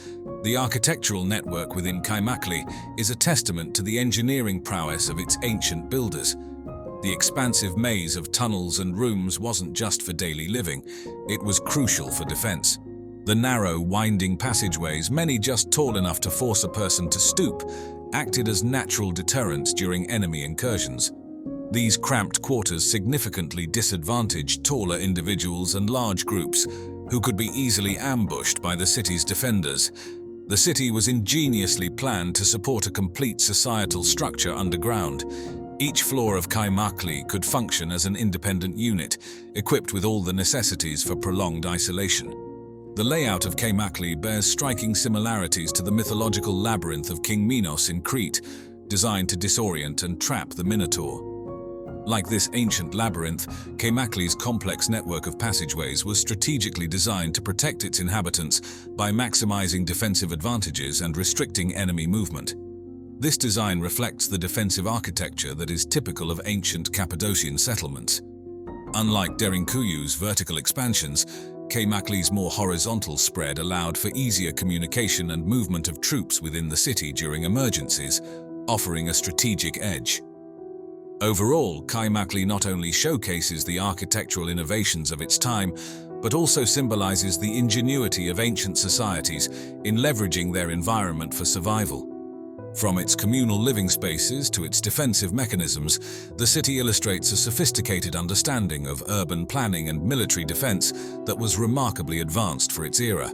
The architectural network within Kaymakli is a testament to the engineering prowess of its ancient builders. The expansive maze of tunnels and rooms wasn't just for daily living, it was crucial for defense. The narrow, winding passageways, many just tall enough to force a person to stoop, acted as natural deterrents during enemy incursions. These cramped quarters significantly disadvantaged taller individuals and large groups who could be easily ambushed by the city's defenders. The city was ingeniously planned to support a complete societal structure underground. Each floor of Kaymakli could function as an independent unit, equipped with all the necessities for prolonged isolation. The layout of Kaymakli bears striking similarities to the mythological labyrinth of King Minos in Crete, designed to disorient and trap the Minotaur. Like this ancient labyrinth, Kaymakli's complex network of passageways was strategically designed to protect its inhabitants by maximizing defensive advantages and restricting enemy movement. This design reflects the defensive architecture that is typical of ancient Cappadocian settlements. Unlike Derinkuyu's vertical expansions, Kaymakli's more horizontal spread allowed for easier communication and movement of troops within the city during emergencies, offering a strategic edge. Overall, Kaymakli not only showcases the architectural innovations of its time, but also symbolizes the ingenuity of ancient societies in leveraging their environment for survival. From its communal living spaces to its defensive mechanisms, the city illustrates a sophisticated understanding of urban planning and military defense that was remarkably advanced for its era.